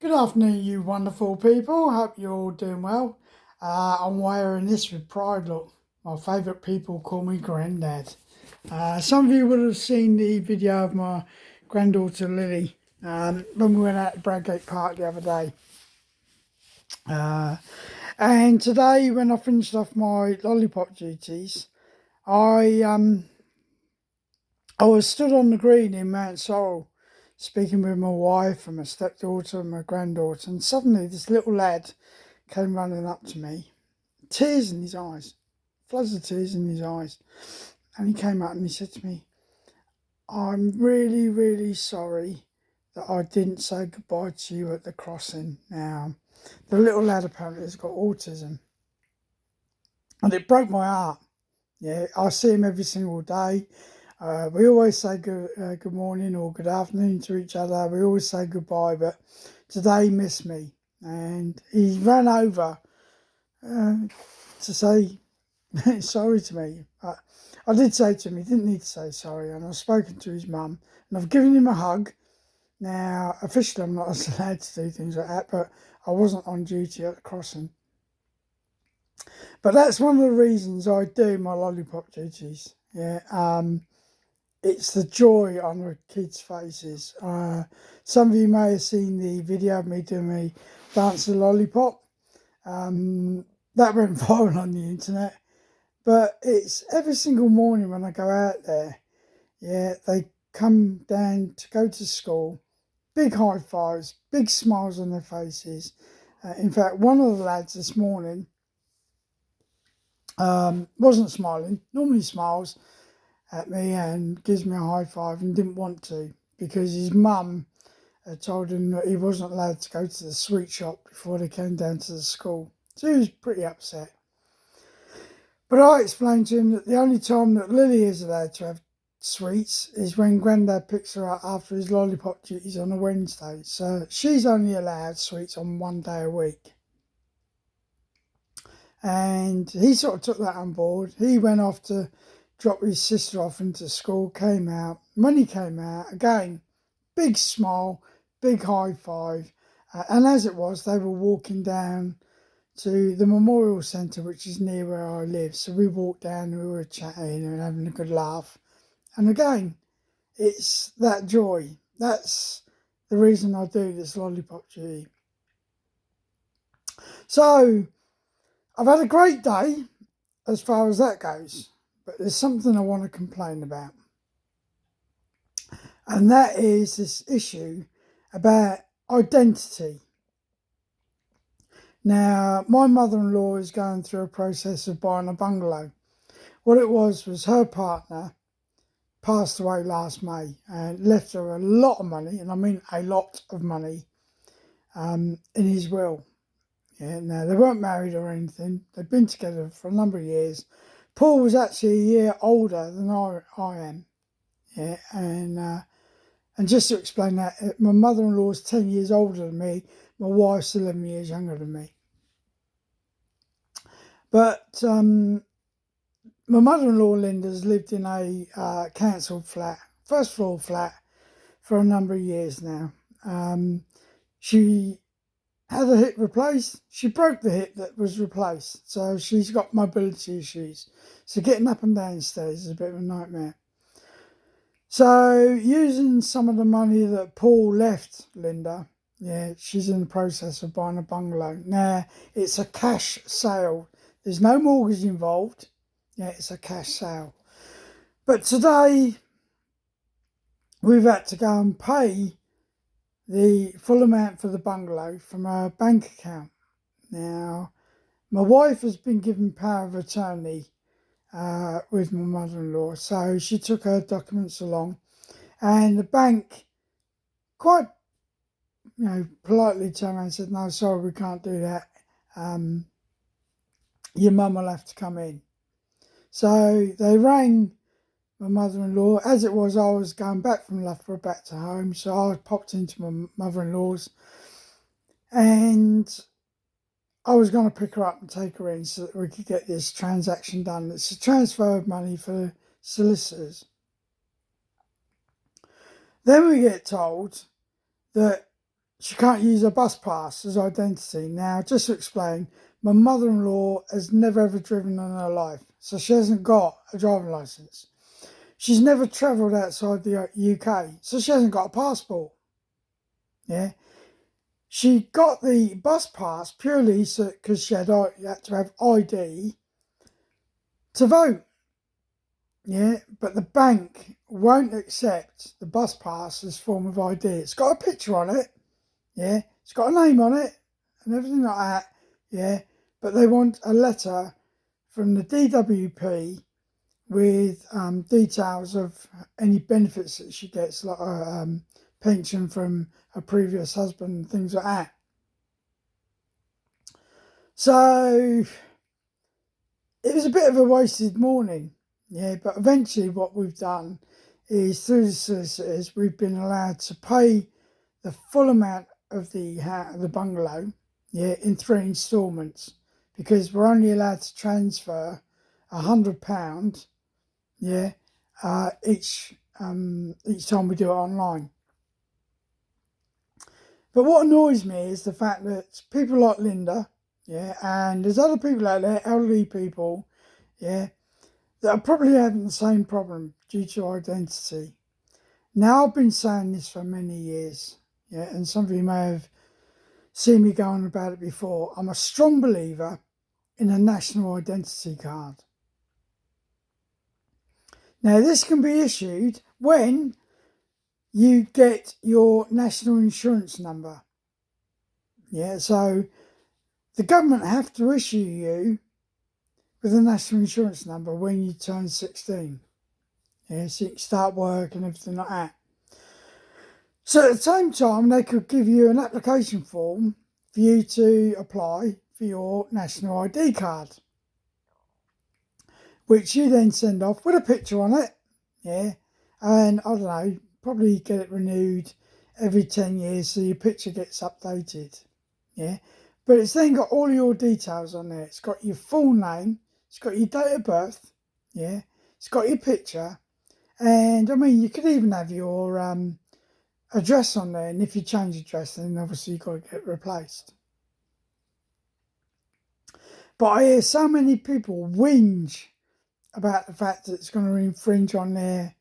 Good afternoon, you wonderful people. Hope you're all doing well. I'm wearing this with pride. Look, my favourite people call me Grandad. Some of you would have seen the video of my granddaughter Lily when we went out to Bradgate Park the other day. And today, when I finished off my Lollipop duties, I was stood on the green in Mount Sorrel, speaking with my wife and my stepdaughter and my granddaughter, and suddenly this little lad came running up to me, tears in his eyes, floods of tears in his eyes. And he came up and he said to me, "I'm really, really sorry that I didn't say goodbye to you at the crossing." Now, the little lad apparently has got autism. And it broke my heart. Yeah, I see him every single day. We always say good morning or good afternoon to each other. We always say goodbye, but today he missed me. And he ran over to say sorry to me. I did say to him he didn't need to say sorry, and I've spoken to his mum, and I've given him a hug. Now, officially I'm not allowed to do things like that, but I wasn't on duty at the crossing. But that's one of the reasons I do my Lollipop duties. Yeah, it's the joy on the kids' faces. Some of you may have seen the video of me doing me dance the Lollipop. That went viral on the internet. But it's every single morning when I go out there, yeah, they come down to go to school, big high fives, big smiles on their faces. In fact, one of the lads this morning wasn't smiling, normally smiles at me and gives me a high five, and didn't want to because his mum had told him that he wasn't allowed to go to the sweet shop before they came down to the school. So he was pretty upset. But I explained to him that the only time that Lily is allowed to have sweets is when Grandad picks her up after his Lollipop duties on a Wednesday. So she's only allowed sweets on one day a week. And he sort of took that on board. He went off to drop his sister off into school, came out. When he came out, again, big smile, big high five. And as it was, they were walking down to the memorial centre, which is near where I live. So we walked down, we were chatting and having a good laugh. And again, it's that joy. That's the reason I do this Lollipop duty. So I've had a great day as far as that goes, but there's something I want to complain about. And that is this issue about identity. Now, my mother-in-law is going through a process of buying a bungalow. What it was her partner passed away last May and left her a lot of money, and I mean a lot of money, in his will. Yeah, now, they weren't married or anything. They'd been together for a number of years. Paul was actually a year older than I am. Yeah, and just to explain that, my mother-in-law is 10 years older than me. My wife's 11 years younger than me. But my mother-in-law, Linda's lived in a council flat, first floor flat, for a number of years now. She had a hip replaced. She broke the hip that was replaced. So she's got mobility issues. So getting up and down stairs is a bit of a nightmare. So using some of the money that Paul left Linda, yeah, she's in the process of buying a bungalow. Now, it's a cash sale. There's no mortgage involved. Yeah, it's a cash sale. But today, we've had to go and pay the full amount for the bungalow from our bank account. Now, my wife has been given power of attorney with my mother-in-law, so she took her documents along, and the bank quite politely turned around and said, "No, sorry, we can't do that. Your mum will have to come in." So they rang my mother-in-law. As it was, I was going back from Loughborough back to home, so I popped into my mother-in-law's, and I was going to pick her up and take her in so that we could get this transaction done. It's a transfer of money for solicitors. Then we get told that she can't use a bus pass as identity. Now, just to explain, my mother-in-law has never ever driven in her life, so she hasn't got a driving licence. She's never travelled outside the UK, so she hasn't got a passport. Yeah, she got the bus pass purely because she had to have ID to vote. Yeah, but the bank won't accept the bus pass as form of ID. It's got a picture on it. Yeah, it's got a name on it and everything like that. Yeah, but they want a letter from the DWP with details of any benefits that she gets, like a pension from her previous husband and things like that. So it was a bit of a wasted morning. Yeah, but eventually what we've done is through the solicitors, we've been allowed to pay the full amount of the bungalow, yeah, in 3 instalments, because we're only allowed to transfer £100, yeah, each time we do it online. But what annoys me is the fact that people like Linda, yeah, and there's other people out there, elderly people, yeah, that are probably having the same problem due to identity. Now, I've been saying this for many years, yeah, and some of you may have seen me going about it before. I'm a strong believer in a national identity card. Now, this can be issued when you get your national insurance number. Yeah, so the government have to issue you with a national insurance number when you turn 16. Yeah, so you can start work and everything like that. So at the same time, they could give you an application form for you to apply for your national ID card, which you then send off with a picture on it. Yeah, and I don't know, probably get it renewed every 10 years so your picture gets updated. Yeah, but it's then got all your details on there. It's got your full name, it's got your date of birth, yeah, it's got your picture, and I mean, you could even have your address on there, and if you change address, then obviously you've got to get replaced. But I hear so many people whinge about the fact that it's going to infringe on their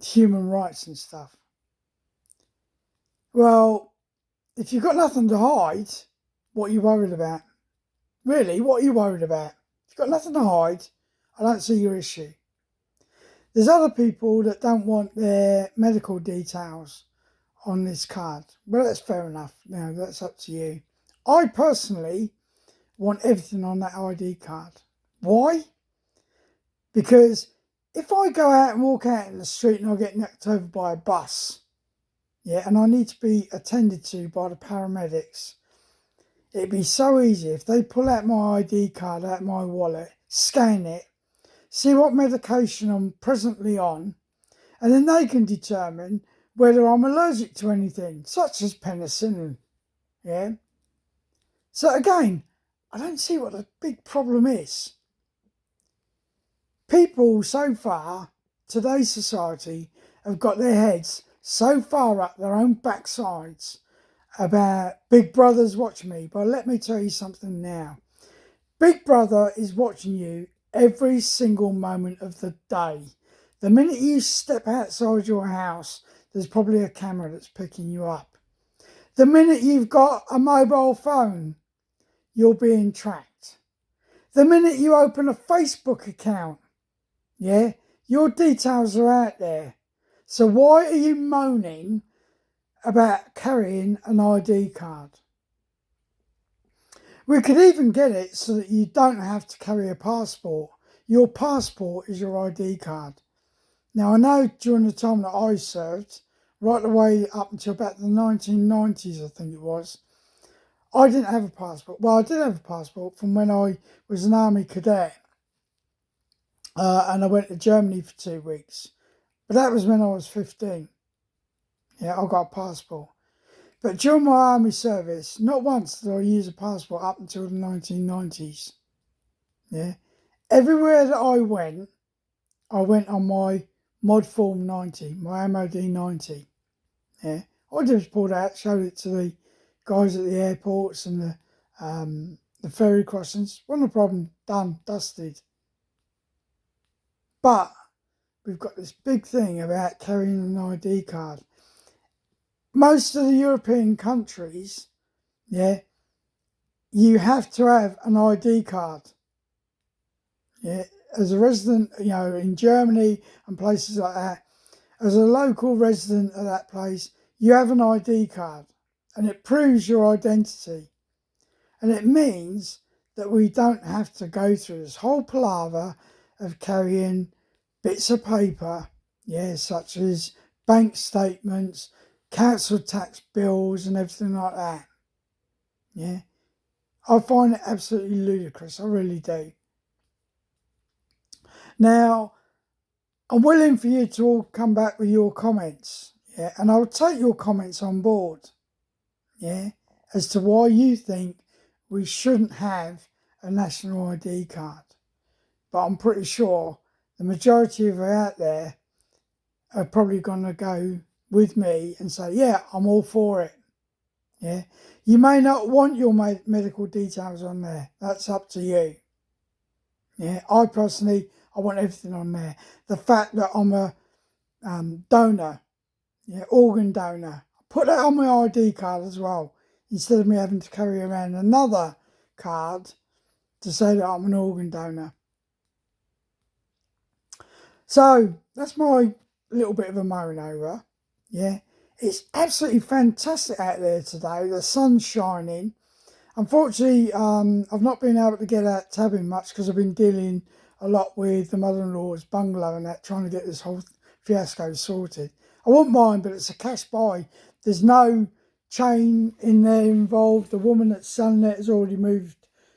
human rights and stuff. Well, if you've got nothing to hide, what are you worried about? Really, what are you worried about? If you've got nothing to hide, I don't see your issue. There's other people that don't want their medical details on this card. Well, that's fair enough. Now, that's up to you. I personally want everything on that ID card. Why? Because if I go out and walk out in the street and I get knocked over by a bus, yeah, and I need to be attended to by the paramedics, it'd be so easy if they pull out my ID card out of my wallet, scan it, see what medication I'm presently on, and then they can determine whether I'm allergic to anything, such as penicillin. Yeah. So again, I don't see what the big problem is. People so far, today's society, have got their heads so far up their own backsides about Big Brother's watching me. But let me tell you something now. Big Brother is watching you every single moment of the day. The minute you step outside your house, there's probably a camera that's picking you up. The minute you've got a mobile phone, you're being tracked. The minute you open a Facebook account, yeah, your details are out there. So why are you moaning about carrying an ID card? We could even get it so that you don't have to carry a passport. Your passport is your ID card. Now, I know during the time that I served, right the way up until about the 1990s, I think it was, I didn't have a passport. Well, I did have a passport from when I was an army cadet. And I went to Germany for 2 weeks. But that was when I was 15. Yeah, I got a passport. But during my army service, not once did I use a passport up until the 1990s. Yeah. Everywhere that I went on my mod form 90, my MOD 90. Yeah. I just pulled out, showed it to the guys at the airports and the ferry crossings. Wasn't a problem. Done, dusted. But we've got this big thing about carrying an ID card. Most of the European countries, yeah, you have to have an ID card. Yeah, as a resident, in Germany and places like that, as a local resident of that place, you have an ID card and it proves your identity. And it means that we don't have to go through this whole palaver of carrying bits of paper, such as bank statements, council tax bills, and everything like that. Yeah, I find it absolutely ludicrous. I really do. Now, I'm willing for you to all come back with your comments, and I'll take your comments on board, as to why you think we shouldn't have a national ID card. But I'm pretty sure the majority of you out there are probably going to go with me and say, yeah, I'm all for it. Yeah, you may not want your medical details on there. That's up to you. Yeah, I personally, I want everything on there. The fact that I'm a donor, organ donor, put that on my ID card as well, instead of me having to carry around another card to say that I'm an organ donor. So that's my little bit of a moan over. Yeah, it's absolutely fantastic out there today. The sun's shining. Unfortunately, I've not been able to get out tabbing much because I've been dealing a lot with the mother-in-law's bungalow and that, trying to get this whole fiasco sorted. I wouldn't mind, but it's a cash buy. There's no chain in there involved. The woman that's selling it has already moved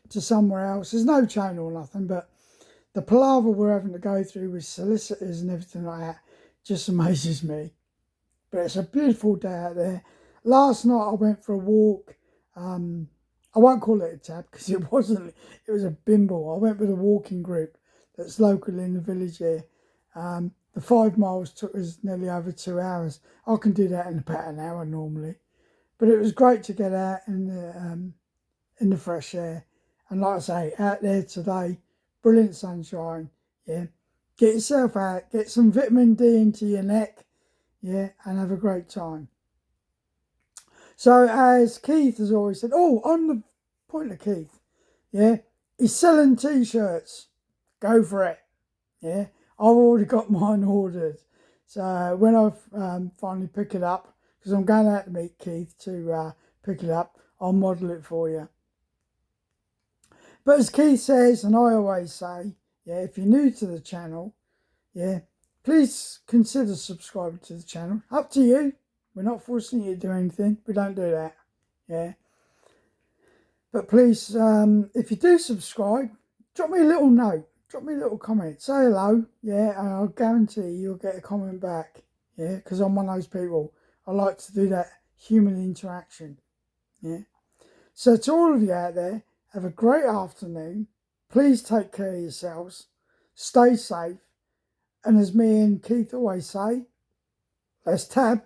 to somewhere else. There's no chain or nothing, but the palaver we're having to go through with solicitors and everything like that just amazes me. But it's a beautiful day out there. Last night I went for a walk. I won't call it a tab because it wasn't. It was a bimble. I went with a walking group that's local in the village here. The 5 miles took us nearly over 2 hours. I can do that in about an hour normally. But it was great to get out in the fresh air. And like I say, out there today, brilliant sunshine. Yeah, get yourself out, get some vitamin D into your neck. Yeah, and have a great time. So as Keith has always said, on the point of Keith, he's selling t-shirts. Go for it. Yeah, I've already got mine ordered. So when I finally pick it up, because I'm going out to meet Keith to pick it up, I'll model it for you. But as Keith says, and I always say, if you're new to the channel, please consider subscribing to the channel. Up to you. We're not forcing you to do anything. We don't do that. But please, if you do subscribe, drop me a little note. Drop me a little comment. Say hello. And I'll guarantee you'll get a comment back. Because I'm one of those people. I like to do that human interaction. So to all of you out there, have a great afternoon. Please take care of yourselves. Stay safe. And as me and Keith always say, let's tab.